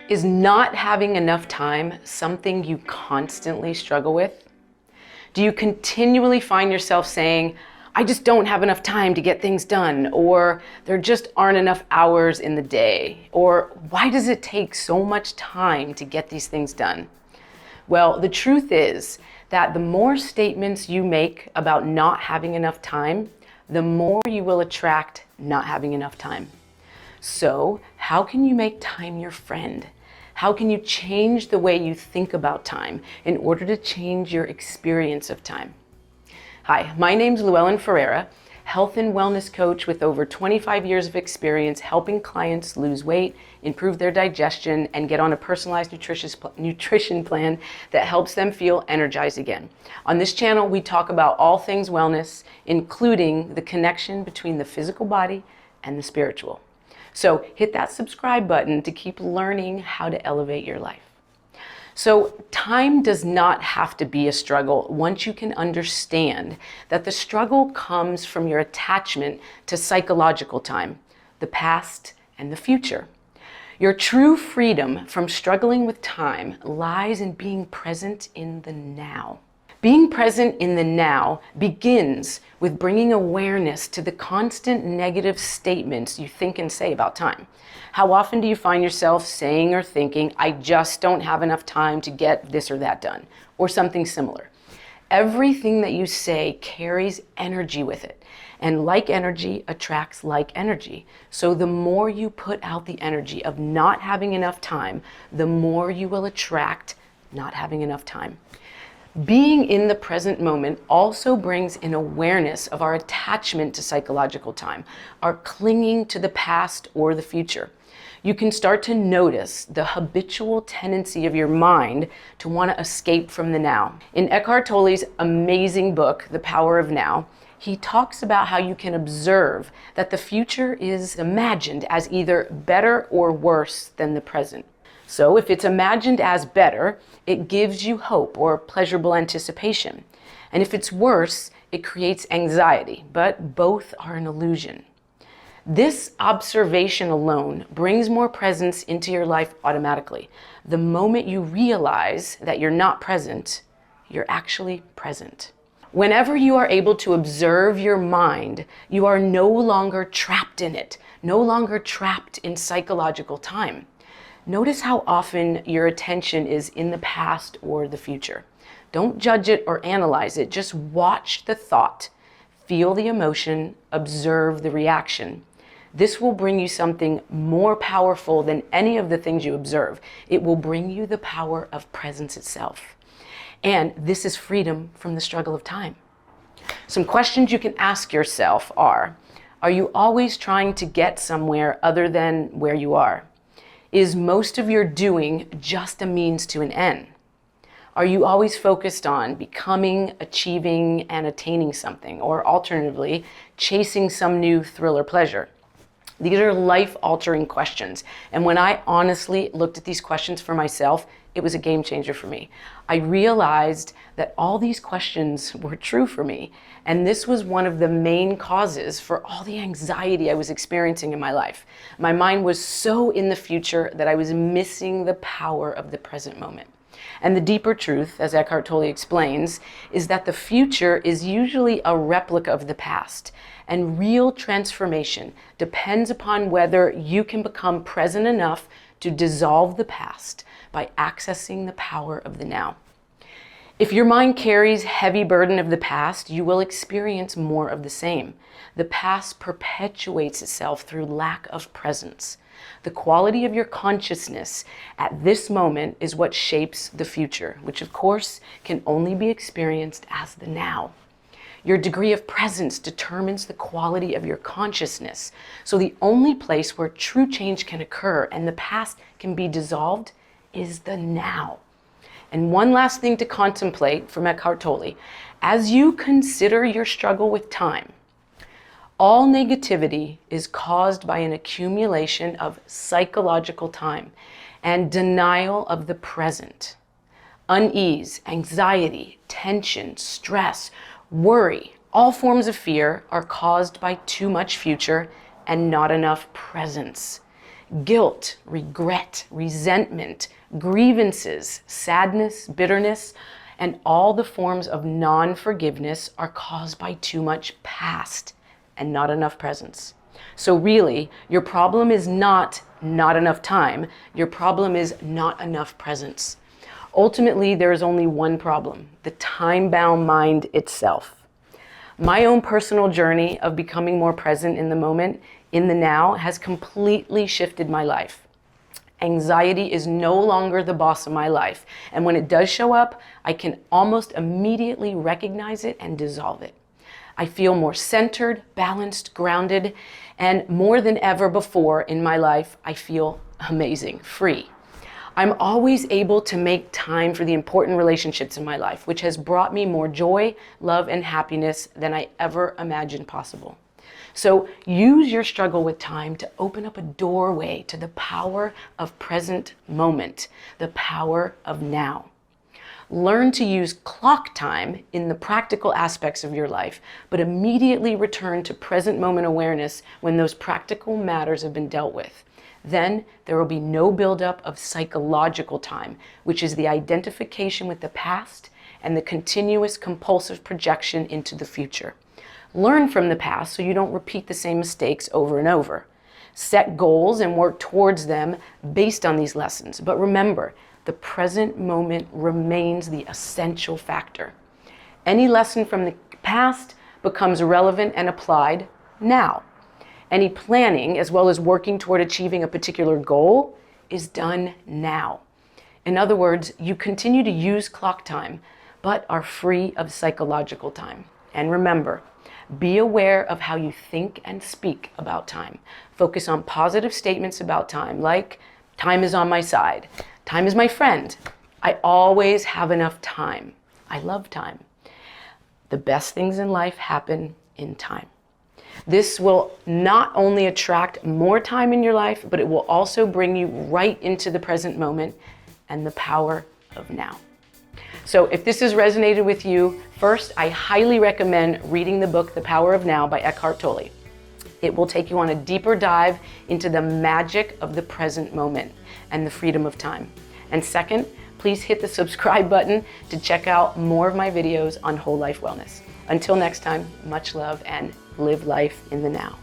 Is not having enough time something you constantly struggle with? Do you continually find yourself saying, I just don't have enough time to get things done, or there just aren't enough hours in the day, or why does it take so much time to get these things done? Well, the truth is that the more statements you make about not having enough time, the more you will attract not having enough time. So, how can you make time your friend? How can you change the way you think about time in order to change your experience of time? Hi, my name's Llewellyn Ferreira, health and wellness coach with over 25 years of experience helping clients lose weight, improve their digestion, and get on a personalized nutrition plan that helps them feel energized again. On this channel, we talk about all things wellness, including the connection between the physical body and the spiritual. So hit that subscribe button to keep learning how to elevate your life. So time does not have to be a struggle once you can understand that the struggle comes from your attachment to psychological time, the past and the future. Your true freedom from struggling with time lies in being present in the now. Being present in the now begins with bringing awareness to the constant negative statements you think and say about time. How often do you find yourself saying or thinking, I just don't have enough time to get this or that done, or something similar? Everything that you say carries energy with it, and like energy attracts like energy. So the more you put out the energy of not having enough time, the more you will attract not having enough time. Being in the present moment also brings an awareness of our attachment to psychological time, our clinging to the past or the future. You can start to notice the habitual tendency of your mind to want to escape from the now. In Eckhart Tolle's amazing book, The Power of Now, he talks about how you can observe that the future is imagined as either better or worse than the present. So if it's imagined as better, it gives you hope or pleasurable anticipation. And if it's worse, it creates anxiety, but both are an illusion. This observation alone brings more presence into your life automatically. The moment you realize that you're not present, you're actually present. Whenever you are able to observe your mind, you are no longer trapped in it, no longer trapped in psychological time. Notice how often your attention is in the past or the future. Don't judge it or analyze it. Just watch the thought, feel the emotion, observe the reaction. This will bring you something more powerful than any of the things you observe. It will bring you the power of presence itself. And this is freedom from the struggle of time. Some questions you can ask yourself are you always trying to get somewhere other than where you are? Is most of your doing just a means to an end? Are you always focused on becoming, achieving, and attaining something, or alternatively, chasing some new thrill or pleasure? These are life-altering questions. And when I honestly looked at these questions for myself, it was a game changer for me. I realized that all these questions were true for me. And this was one of the main causes for all the anxiety I was experiencing in my life. My mind was so in the future that I was missing the power of the present moment. And the deeper truth, as Eckhart Tolle explains, is that the future is usually a replica of the past. And real transformation depends upon whether you can become present enough to dissolve the past by accessing the power of the now. If your mind carries heavy burden of the past, you will experience more of the same. The past perpetuates itself through lack of presence. The quality of your consciousness at this moment is what shapes the future, which of course can only be experienced as the now. Your degree of presence determines the quality of your consciousness. So the only place where true change can occur and the past can be dissolved is the now. And one last thing to contemplate from Eckhart Tolle. As you consider your struggle with time, all negativity is caused by an accumulation of psychological time and denial of the present. Unease, anxiety, tension, stress, worry, all forms of fear are caused by too much future and not enough presence. Guilt, regret, resentment, grievances, sadness, bitterness, and all the forms of non-forgiveness are caused by too much past and not enough presence. So really, your problem is not enough time. Your problem is not enough presence. Ultimately, there is only one problem: the time-bound mind itself. My own personal journey of becoming more present in the moment, in the now, has completely shifted my life. Anxiety is no longer the boss of my life, and when it does show up, I can almost immediately recognize it and dissolve it. I feel more centered, balanced, grounded, and more than ever before in my life, I feel amazing, free. I'm always able to make time for the important relationships in my life, which has brought me more joy, love, and happiness than I ever imagined possible. So use your struggle with time to open up a doorway to the power of present moment, the power of now. Learn to use clock time in the practical aspects of your life, but immediately return to present moment awareness when those practical matters have been dealt with. Then there will be no buildup of psychological time, which is the identification with the past and the continuous compulsive projection into the future. Learn from the past so you don't repeat the same mistakes over and over. Set goals and work towards them based on these lessons. But remember, the present moment remains the essential factor. Any lesson from the past becomes relevant and applied now. Any planning, as well as working toward achieving a particular goal, is done now. In other words, you continue to use clock time, but are free of psychological time. And remember, be aware of how you think and speak about time. Focus on positive statements about time, like, time is on my side. Time is my friend. I always have enough time. I love time. The best things in life happen in time. This will not only attract more time in your life, but it will also bring you right into the present moment and the power of now. So if this has resonated with you, first, I highly recommend reading the book, The Power of Now by Eckhart Tolle. It will take you on a deeper dive into the magic of the present moment and the freedom of time. And second, please hit the subscribe button to check out more of my videos on whole life wellness. Until next time, much love and live life in the now.